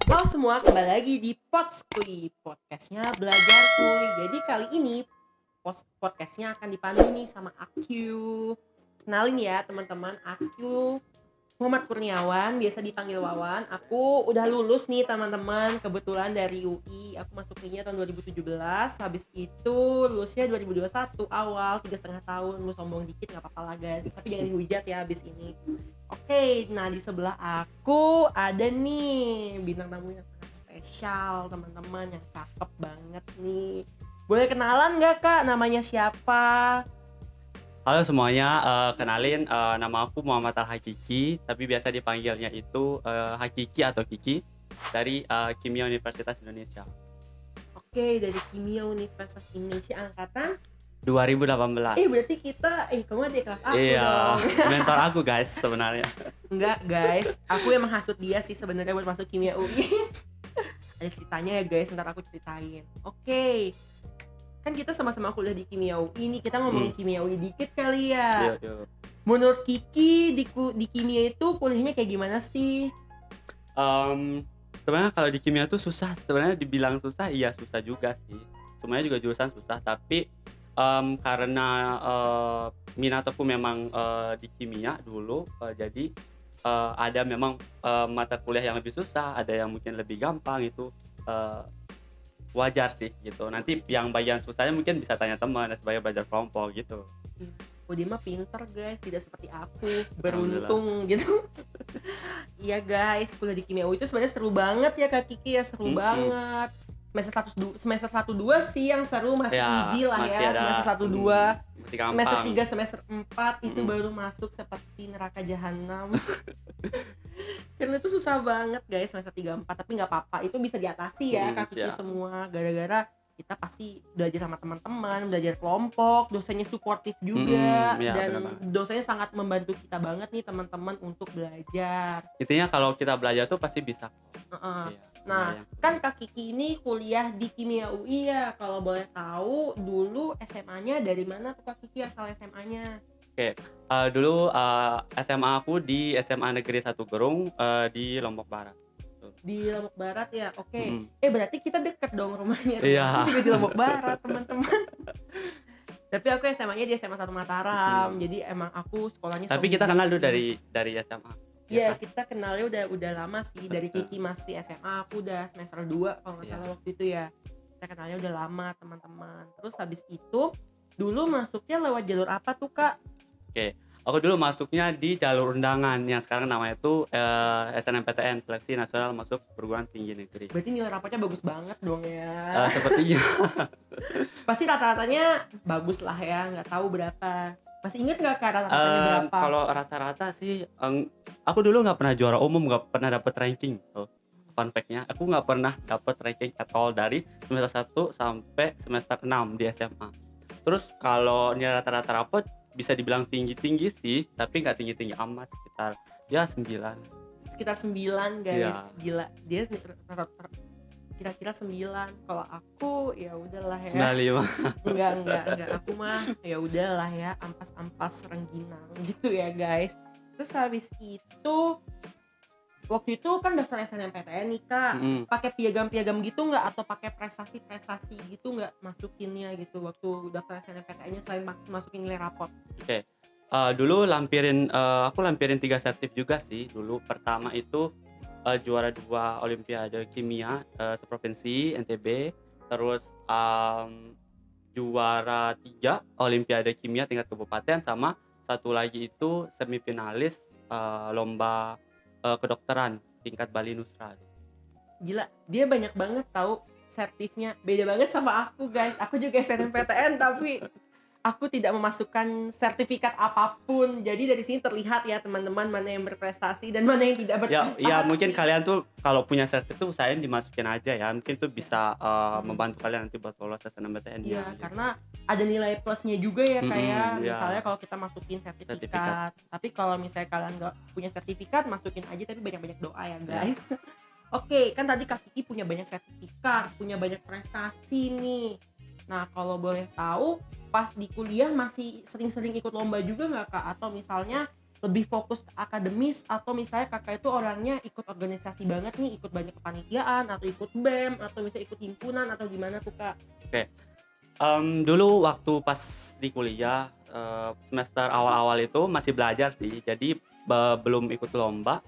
Halo semua, kembali lagi di Podskuy, podcastnya belajar kuy. Jadi kali ini podcastnya akan dipandu nih sama Akyu. Kenalin ya teman-teman, Akyu Muhammad Kurniawan, biasa dipanggil Wawan. Aku udah lulus nih teman-teman, kebetulan dari UI. Aku masuk UI-nya tahun 2017, habis itu lulusnya 2021 awal, 3,5 tahun. Lu sombong dikit gak apa-apa lah guys, tapi jangan dihujat ya habis ini. Oke, nah di sebelah aku ada nih bintang tamu yang sangat spesial teman-teman, yang cakep banget nih. Boleh kenalan gak kak, namanya siapa? Halo semuanya, kenalin nama aku Muhammad Al-Hakiki, tapi biasa dipanggilnya itu Hakiki atau Kiki dari Kimia Universitas Indonesia. Oke, dari Kimia Universitas Indonesia angkatan 2018. Berarti kita kamu ada di kelas aku Iya, dong. mentor aku guys sebenarnya. Enggak guys, aku yang menghasut dia sih sebenarnya buat masuk Kimia UI. Ada ceritanya ya guys, ntar aku ceritain. Oke, kan kita sama-sama kuliah di Kimia UI nih, kita ngomongin Kimia UI dikit kali ya. Yo. Menurut Kiki di Kimia itu kuliahnya kayak gimana sih? Sebenarnya kalau di kimia tuh susah, sebenarnya dibilang susah, iya susah juga sih. Semuanya juga jurusan susah, tapi karena minat aku memang di kimia dulu, jadi ada memang mata kuliah yang lebih susah, ada yang mungkin lebih gampang, itu wajar sih gitu. Nanti yang bagian susahnya mungkin bisa tanya teman dan sebagai belajar kelompok gitu. Oh dia mah pinter guys, tidak seperti aku, Alhamdulillah. beruntung gitu. Iya guys, kuliah di Kimia UI itu sebenarnya seru banget ya Kak Kiki ya, seru banget. Semester 1 2 sih yang seru, masih Ya, easy lah masih ya. ada, Semester 1 2, masih gampang. semester 3 semester 4 itu baru masuk seperti neraka jahanam. Karena itu susah banget guys semester 3 4, tapi nggak apa-apa, itu bisa diatasi ya Kak Kiki semua, gara-gara kita pasti belajar sama teman-teman, belajar kelompok, dosennya suportif juga, dan dosennya sangat membantu kita banget nih teman-teman untuk belajar. Intinya kalau kita belajar tuh pasti bisa. Iya. Nah, kan Kak Kiki ini kuliah di Kimia UI ya. Kalau boleh tahu dulu SMA-nya dari mana tuh Kak Kiki, asal SMA-nya? Oke, dulu SMA aku di SMA Negeri 1 Gerung di Lombok Barat. Di Lombok Barat ya, oke. Berarti kita deket dong rumahnya. Iya. Aku juga di Lombok Barat teman-teman. Tapi aku SMA-nya di SMA 1 Mataram, jadi emang aku sekolahnya. Tapi kita kenal dulu dari SMA. Iya, kita kenalnya udah lama sih, dari Kiki masih SMA, aku udah semester 2 kalau nggak salah waktu itu ya. Kita kenalnya udah lama teman-teman. Terus habis itu dulu masuknya lewat jalur apa tuh Kak? Oke, aku dulu masuknya di jalur undangan yang sekarang namanya itu SNMPTN, Seleksi Nasional Masuk Perguruan Tinggi Negeri. Berarti nilai rapotnya bagus banget dong ya. Sepertinya. Pasti rata-ratanya bagus lah ya, nggak tahu berapa. Masih inget nggak Kak rata-ratanya berapa? Kalau rata-rata sih, aku dulu nggak pernah juara umum, nggak pernah dapet ranking. Fun fact-nya, aku nggak pernah dapet ranking at all dari semester 1 sampai semester 6 di SMA. Terus kalau nilai rata-rata rapot bisa dibilang tinggi-tinggi sih, tapi nggak tinggi-tinggi amat, sekitar ya 9. Sekitar 9 guys, Ya. Gila. Dia kira-kira 9. Kalau aku ya udahlah ya. 95. Enggak. Aku mah ya udahlah ya, ampas-ampas rengginang gitu ya guys. Terus habis itu waktu itu kan daftar SNMPTN nih Kak, pakai piagam-piagam gitu nggak, atau pakai prestasi-prestasi gitu nggak masukinnya gitu waktu daftar SNMPTN-nya selain masukin nilai rapot? Oke, dulu aku lampirin 3 sertif juga sih dulu. Pertama itu juara 2 Olimpiade Kimia seprovinsi NTB, terus juara 3 Olimpiade Kimia tingkat kabupaten, sama satu lagi itu semifinalis lomba kedokteran tingkat Bali Nusra. Gila, dia banyak banget tahu sertifnya, beda banget sama aku guys. Aku juga SNMPTN tapi aku tidak memasukkan sertifikat apapun. Jadi dari sini terlihat ya teman-teman, mana yang berprestasi dan mana yang tidak berprestasi. Ya mungkin kalian tuh kalau punya sertif tuh usahain dimasukin aja ya. Mungkin tuh bisa membantu kalian nanti buat lolos SNMPTN. Iya, karena ada nilai plusnya juga ya kayak misalnya kalau kita masukin sertifikat. Tapi kalau misalnya kalian nggak punya sertifikat, masukin aja tapi banyak-banyak doa ya guys. Oke, kan tadi Kak Kiki punya banyak sertifikat, punya banyak prestasi nih. Nah, kalau boleh tahu pas di kuliah masih sering-sering ikut lomba juga nggak Kak? Atau misalnya lebih fokus ke akademis, atau misalnya kakak itu orangnya ikut organisasi banget nih, ikut banyak kepanitiaan atau ikut BEM atau misalnya ikut himpunan atau gimana tuh kak? Oke, dulu waktu pas di kuliah, semester awal-awal itu masih belajar sih, jadi belum ikut lomba.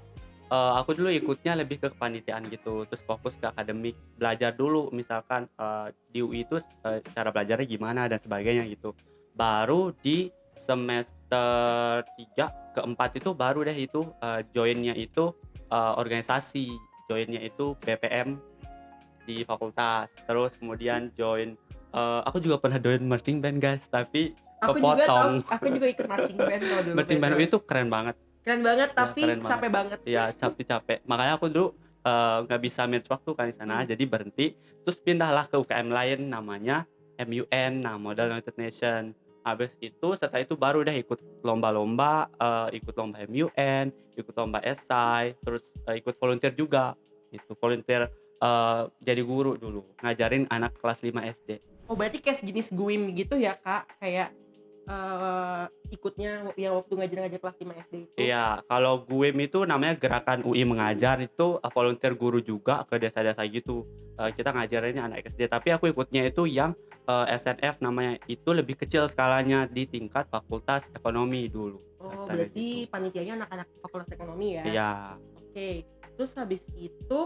Aku dulu ikutnya lebih ke kepanitiaan gitu, terus fokus ke akademik, belajar dulu misalkan, di UI itu, cara belajarnya gimana dan sebagainya gitu. Baru di semester 3 ke 4 itu baru deh itu, join-nya itu, organisasi, join-nya itu BPM di fakultas, terus kemudian join, aku juga pernah join marching band guys, tapi Aku juga tahu, kepotong. aku juga ikut marching band kalau dulu Marching band BTW. UI itu keren banget. Keren banget Ya tapi keren banget. capek banget. Iya capek. Makanya aku dulu, nggak bisa manage waktu kan di sana, jadi berhenti, terus pindahlah ke UKM lain namanya MUN, nah Model United Nation. Habis itu setelah itu baru deh ikut lomba-lomba, ikut lomba MUN, ikut lomba esai, terus, ikut volunteer juga, gitu. Volunteer, jadi guru dulu, ngajarin anak kelas 5 SD. Oh berarti kayak sejenis GUIM gitu ya kak, kayak ikutnya yang waktu ngajar-ngajar kelas 5 SD itu. Iya, kalau GUIM itu namanya Gerakan UI Mengajar, itu, volunteer guru juga ke desa-desa gitu. Kita ngajarinnya anak SD, tapi aku ikutnya itu yang, SNF namanya, itu lebih kecil skalanya di tingkat Fakultas Ekonomi dulu, Oh daftarnya gitu. berarti panitianya anak-anak fakultas ekonomi ya. Iya, Oke, terus habis itu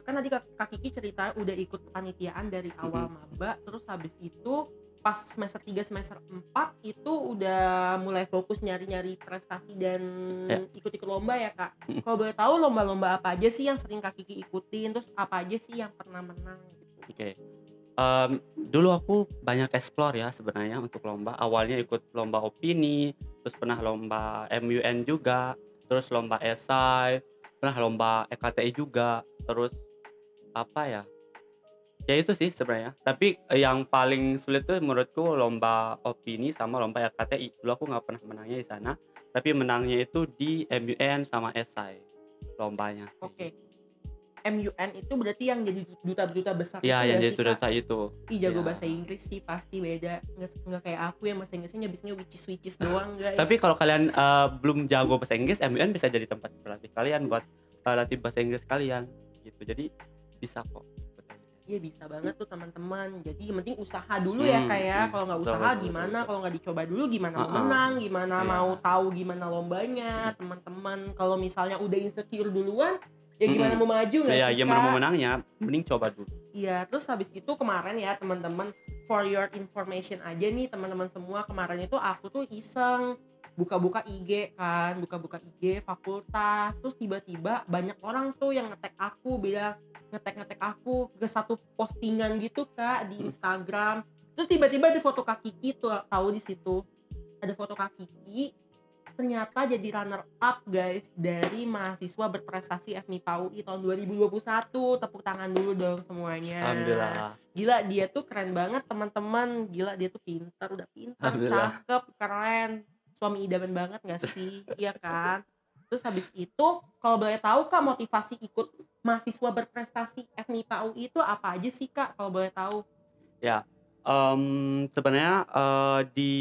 kan tadi Kak Kiki cerita udah ikut kepanitiaan dari awal mhm, maba, terus habis itu pas semester 3 semester 4 itu udah mulai fokus nyari-nyari prestasi dan ya, ikut-ikut lomba ya Kak. mhm, Kalau boleh tahu lomba-lomba apa aja sih yang sering Kak Kiki ikutin, terus apa aja sih yang pernah menang gitu? oke. Dulu aku banyak explore ya sebenarnya untuk lomba, awalnya ikut lomba opini, terus pernah lomba MUN juga, terus lomba esai, pernah lomba EKTI juga, terus apa ya, ya itu sih sebenarnya. Tapi, yang paling sulit tuh menurutku lomba opini sama lomba LKTI. Dulu aku nggak pernah menangnya di sana, tapi menangnya itu di MUN sama esai lombanya, kayak Oke, gitu. MUN itu berarti yang jadi duta-duta besar Iya, itu yang nggak jadi sih Kak? tutor itu. Ih jago Iya. bahasa Inggris sih pasti beda, nggak kayak aku yang bahasa Inggrisnya biasanya which is doang Tapi guys. kalau kalian, belum jago bahasa Inggris, MUN bisa jadi tempat berlatih kalian buat, latih bahasa Inggris kalian, gitu. Jadi bisa kok ikut MUN. Iya bisa banget tuh teman-teman, jadi yang penting usaha dulu ya Kak ya, kalau nggak Betul usaha betul betul gimana, betul. kalau nggak dicoba dulu gimana mau Heeh, menang, gimana iya, mau tahu gimana lombanya mhm teman-teman. Kalau misalnya udah insecure duluan, ya gimana mhm. mau maju nggak Iya, sih gimana mau Kak? menangnya, mending coba dulu. Iya, terus habis itu kemarin ya teman-teman, for your information aja nih teman-teman semua, kemarin itu aku tuh iseng buka-buka IG kan, buka-buka IG fakultas, terus tiba-tiba banyak orang tuh yang nge-tag aku, bilang nge-tag aku ke satu postingan gitu Kak di Mhm. Instagram. Terus tiba-tiba ada foto Kak Kiki tuh, tahu di situ. Ada foto Kak Kiki, ternyata jadi runner up guys dari mahasiswa berprestasi FMIPA UI tahun 2021. Tepuk tangan dulu dong semuanya. Alhamdulillah Gila dia tuh keren banget teman-teman. Gila dia tuh pintar, udah pintar, alhamdulillah. cakep, keren. Suami idaman banget gak sih? Iya kan? Terus habis itu kalau boleh tahu Kak motivasi ikut mahasiswa berprestasi FMIPA UI itu apa aja sih Kak kalau boleh tahu? Ya, sebenarnya, di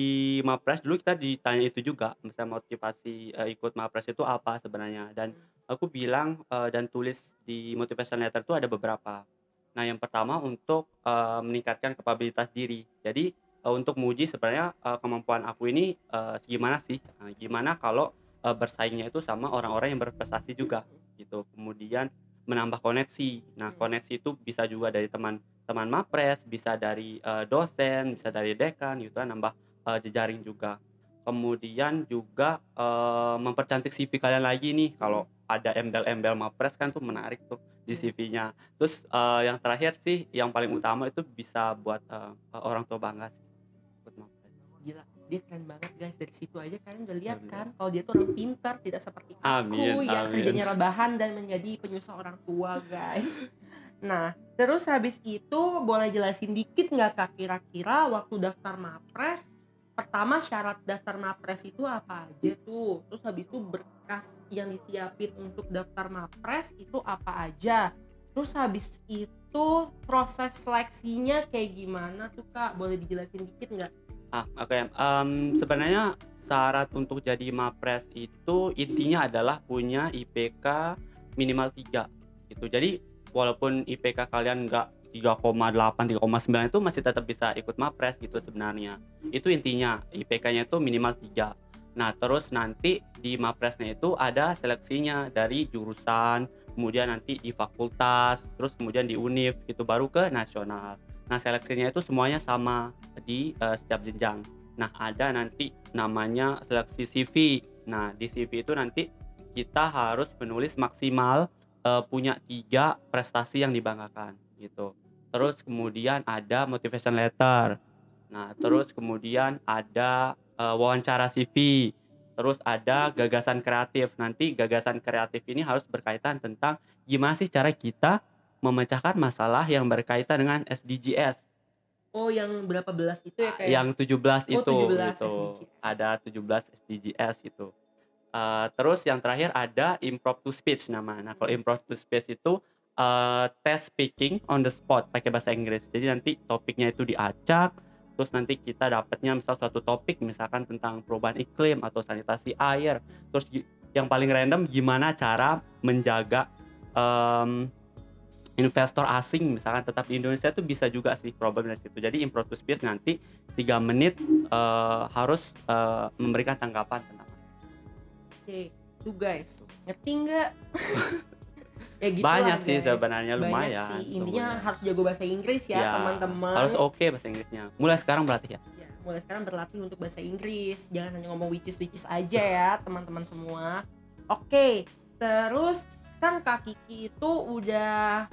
Mapres dulu kita ditanya itu juga, misalnya motivasi, ikut Mapres itu apa sebenarnya, dan aku bilang, dan tulis di motivation letter itu ada beberapa. Nah, yang pertama untuk, meningkatkan kapabilitas diri. Jadi, untuk menguji sebenarnya, kemampuan aku ini, segimana sih, gimana kalau, bersaingnya itu sama orang-orang yang berprestasi juga, gitu. Kemudian menambah koneksi. Nah, koneksi itu bisa juga dari teman Mapres, bisa dari, dosen, bisa dari dekan gitu kan, nambah, jejaring juga. Kemudian juga, mempercantik CV kalian lagi nih, kalau ada embel-embel Mapres kan tuh menarik tuh di CV-nya. Terus, yang terakhir sih, yang paling utama itu bisa buat, orang tua bangga sih, ikut Mapres. Gila, dia keren banget guys. Dari situ aja kalian udah lihat Alhamdulillah. kan kalau dia tuh orang pintar, tidak seperti Amin aku yang amin. kerjanya rebahan dan menjadi penyusah orang tua guys. Nah, terus habis itu boleh jelasin dikit nggak Kak kira-kira waktu daftar Mapres, pertama syarat daftar Mapres itu apa aja tuh? Terus habis itu berkas yang disiapin untuk daftar Mapres itu apa aja? Terus habis itu proses seleksinya kayak gimana tuh Kak? Boleh dijelasin dikit nggak? Oke, sebenarnya syarat untuk jadi Mapres itu intinya adalah punya IPK minimal 3 gitu. Jadi walaupun IPK kalian nggak 3,8, 3,9 itu masih tetap bisa ikut Mapres gitu sebenarnya. Itu intinya IPK-nya itu minimal 3. Nah, terus nanti di Mapresnya itu ada seleksinya dari jurusan, kemudian nanti di fakultas, terus kemudian di univ gitu baru ke nasional. Nah, seleksinya itu semuanya sama di setiap jenjang. Nah, ada nanti namanya seleksi CV. Nah, di CV itu nanti kita harus menulis maksimal punya 3 prestasi yang dibanggakan gitu. Terus kemudian ada motivation letter. Nah, terus kemudian ada wawancara CV. Terus ada gagasan kreatif. Nanti gagasan kreatif ini harus berkaitan tentang gimana sih cara kita memecahkan masalah yang berkaitan dengan SDGs. Oh, yang berapa belas itu ya kayak? Yang 17 Oh, itu 17 gitu. SDGs. Ada 17 SDGs itu. Terus yang terakhir ada improv to speech nama. Nah, kalau improv to speech itu test speaking on the spot pakai bahasa Inggris. Jadi nanti topiknya itu diacak, terus nanti kita dapatnya misal suatu topik misalkan tentang perubahan iklim atau sanitasi air. Terus yang paling random gimana cara menjaga investor asing misalkan tetap di Indonesia itu bisa juga sih problem dari situ. Jadi improv to speech nanti 3 menit harus memberikan tanggapan tentang Oke, tuh guys, ngerti nggak? Ya gitu banyak lah, sih guys. sebenarnya Banyak lumayan. sih, intinya lumayan. harus jago bahasa Inggris ya, teman-teman. Harus oke bahasa Inggrisnya. Mulai sekarang berlatih ya. Ya, mulai sekarang berlatih untuk bahasa Inggris, jangan hanya ngomong which is aja ya, teman-teman semua. Oke, terus kan Kak Kiki itu udah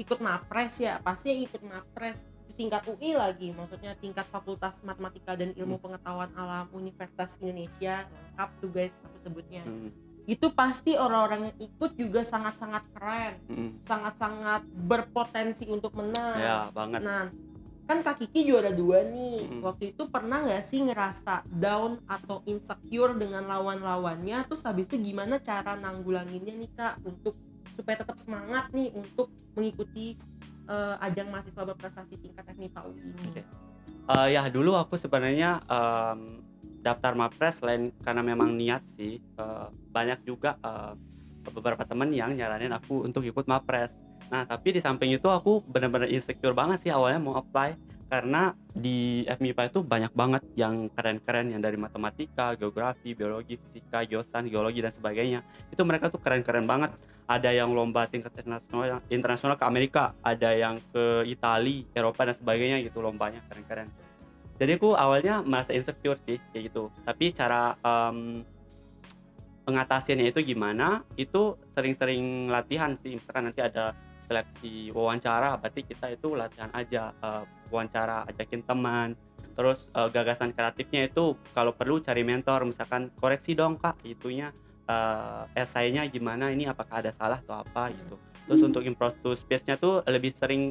ikut Mapres ya, pasti yang ikut Mapres di tingkat UI lagi, maksudnya tingkat Fakultas Matematika dan Ilmu Pengetahuan Alam Universitas Indonesia, lengkap tuh guys aku sebutnya. Itu pasti orang-orang yang ikut juga sangat-sangat keren, sangat-sangat berpotensi untuk menang. Ya banget. Nah, kan Kak Kiki juara 2 nih. Waktu itu pernah nggak sih ngerasa down atau insecure dengan lawan-lawannya? Terus habis itu gimana cara nanggulanginnya nih Kak untuk supaya tetap semangat nih untuk mengikuti ajang mahasiswa berprestasi tingkat FMIPA UI ini? Ya dulu aku sebenarnya daftar Mapres selain karena memang niat sih, banyak juga beberapa temen yang nyaranin aku untuk ikut Mapres. Nah, tapi di samping itu aku benar-benar insecure banget sih awalnya mau apply karena di FMIPA itu banyak banget yang keren-keren yang dari matematika, geografi, biologi, fisika, geosan, geologi dan sebagainya. Itu mereka tuh keren-keren banget. Ada yang lomba tingkat internasional ke Amerika, ada yang ke Italia, Eropa dan sebagainya gitu lombanya keren-keren. Jadi aku awalnya merasa insecure sih kayak gitu. Tapi cara pengatasiannya itu gimana? Itu sering-sering latihan sih. Misalkan nanti ada seleksi wawancara, berarti kita itu latihan aja, wawancara, ajakin teman. Terus gagasan kreatifnya itu kalau perlu cari mentor, misalkan koreksi dong Kak itunya, esainya gimana ini, apakah ada salah atau apa gitu. Terus untuk improv to speech-nya tuh lebih sering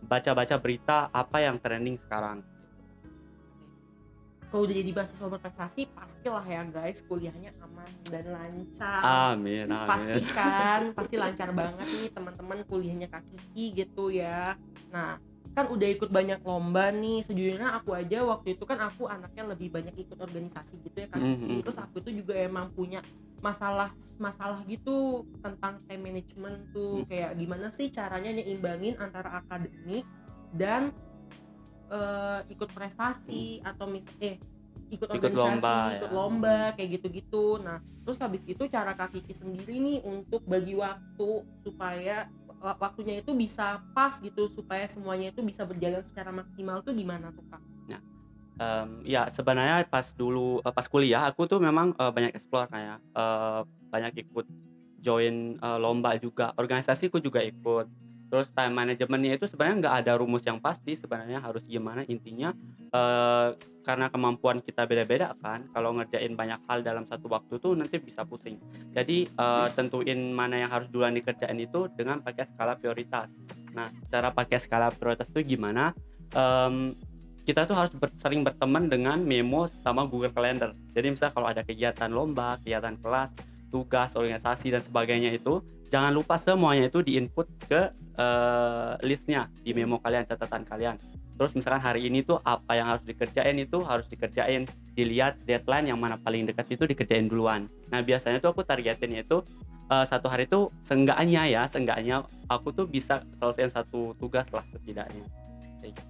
baca-baca berita apa yang trending sekarang. Kalau udah jadi mahasiswa berprestasi, pastilah ya guys kuliahnya aman dan lancar. Amin. Pastikan, pasti lancar banget nih teman-teman kuliahnya Kak Kiki gitu ya. Nah, kan udah ikut banyak lomba nih. Sejujurnya aku aja waktu itu kan aku anaknya lebih banyak ikut organisasi gitu ya Kak Kiki. Terus aku itu juga emang punya masalah gitu tentang time management tuh, kayak gimana sih caranya nyimbangin antara akademik dan ikut prestasi atau ikut organisasi, ikut lomba kayak gitu-gitu. Nah, terus habis itu cara Kak Kiki sendiri nih untuk bagi waktu supaya waktunya itu bisa pas gitu, supaya semuanya itu bisa berjalan secara maksimal tuh gimana tuh Kak? Nah, ya sebenarnya pas kuliah aku tuh memang banyak explore kayak banyak ikut join lomba juga, organisasi aku juga ikut. Terus time manajemennya itu sebenarnya nggak ada rumus yang pasti sebenarnya harus gimana, intinya karena kemampuan kita beda-beda kan, kalau ngerjain banyak hal dalam satu waktu tuh nanti bisa pusing. Jadi tentuin mana yang harus duluan dikerjain itu dengan pakai skala prioritas. Nah, cara pakai skala prioritas itu gimana? Kita tuh harus sering berteman dengan memo sama Google Calendar. Jadi misalnya kalau ada kegiatan lomba, kegiatan kelas, tugas, organisasi dan sebagainya itu jangan lupa semuanya itu di-input ke listnya di memo kalian, catatan kalian. Terus misalkan hari ini tuh apa yang harus dikerjain itu harus dikerjain, dilihat deadline yang mana paling dekat itu dikerjain duluan. Nah biasanya tuh aku targetinnya itu, 1 hari tuh seenggaknya aku tuh bisa selesaiin 1 tugas lah setidaknya, kayak gitu.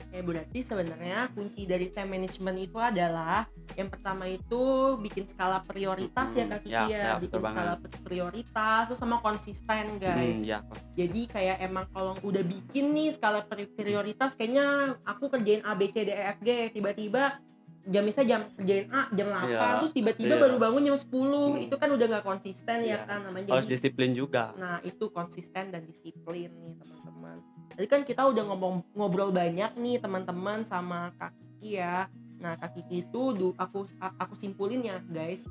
Oke, berarti sebenarnya kunci dari time management itu adalah yang pertama itu bikin skala prioritas ya Kak Ya Kiki ya ya, betul bikin skala banget. prioritas terus sama konsisten guys. Ya, Jadi kayak emang kalau udah bikin nih skala prioritas kayaknya aku kerjain A B C D E F G, tiba-tiba jam kerjain A jam 8 iya terus tiba-tiba baru iya, bangun jam 10, itu mhm, kan udah nggak konsisten ya iya, kan namanya. harus Jadi disiplin juga. nah, itu konsisten dan disiplin nih teman-teman. Tadi kan kita udah ngobrol banyak nih teman-teman sama Kak Kiki ya. Nah, Kak Kiki itu aku simpulin ya, guys.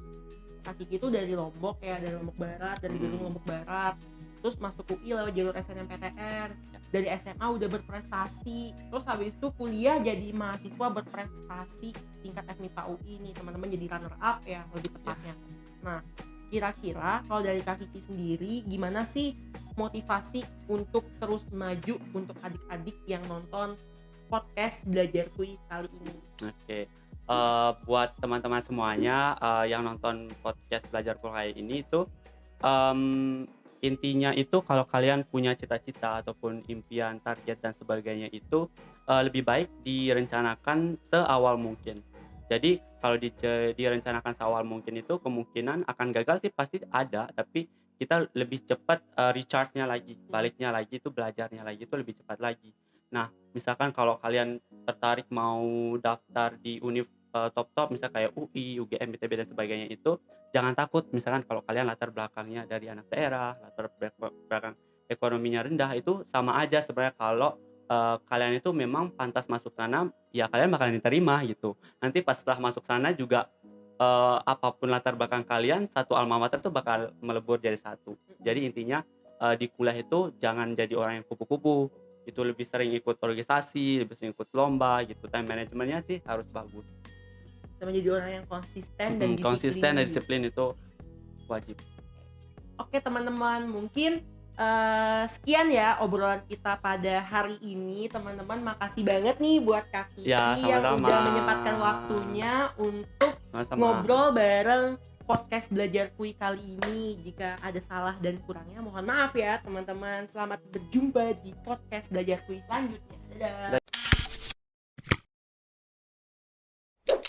Kak Kiki itu dari Lombok ya, dari Lombok Barat, dari gedung Mhm, Lombok Barat. Terus masuk UI lewat jalur SNMPTN. ya, Dari SMA udah berprestasi. Terus habis itu kuliah jadi mahasiswa berprestasi tingkat FMIPA UI nih, teman-teman, jadi runner up ya lebih ya. tepatnya. Nah, kira-kira kalau dari Kak Kiki sendiri gimana sih motivasi untuk terus maju untuk adik-adik yang nonton podcast Belajar Kuy kali ini? Oke, buat teman-teman semuanya, yang nonton podcast Belajar Kuliah ini tuh, intinya itu kalau kalian punya cita-cita ataupun impian, target dan sebagainya itu, lebih baik direncanakan seawal mungkin. Jadi kalau direncanakan seawal mungkin itu kemungkinan akan gagal sih pasti ada, tapi kita lebih cepat, recharge-nya lagi, baliknya lagi itu belajarnya lagi itu lebih cepat lagi. Nah, misalkan kalau kalian tertarik mau daftar di univ, top-top misal kayak UI, UGM, ITB dan sebagainya itu, jangan takut misalkan kalau kalian latar belakangnya dari anak daerah, latar belakang ekonominya rendah, itu sama aja sebenarnya kalau, kalian itu memang pantas masuk sana, ya kalian bakalan diterima gitu. Nanti pas setelah masuk sana juga, apa latar belakang kalian, satu alma mater tuh bakal melebur jadi satu. Jadi intinya, di kuliah itu jangan jadi orang yang kupu-kupu, itu lebih sering ikut organisasi, lebih sering ikut lomba gitu, time manajemennya sih harus bagus. Sama jadi orang yang konsisten dan Konsisten dan disiplin gitu. disiplin itu wajib. Oke teman-teman, mungkin sekian ya obrolan kita pada hari ini teman-teman. Makasih banget nih buat Kak Ya, Kiki yang sama-sama. udah menyempatkan waktunya untuk Sama-sama. ngobrol bareng podcast Belajar Kui kali ini. Jika ada salah dan kurangnya mohon maaf ya teman-teman. Selamat berjumpa di podcast Belajar Kui selanjutnya. Dadah.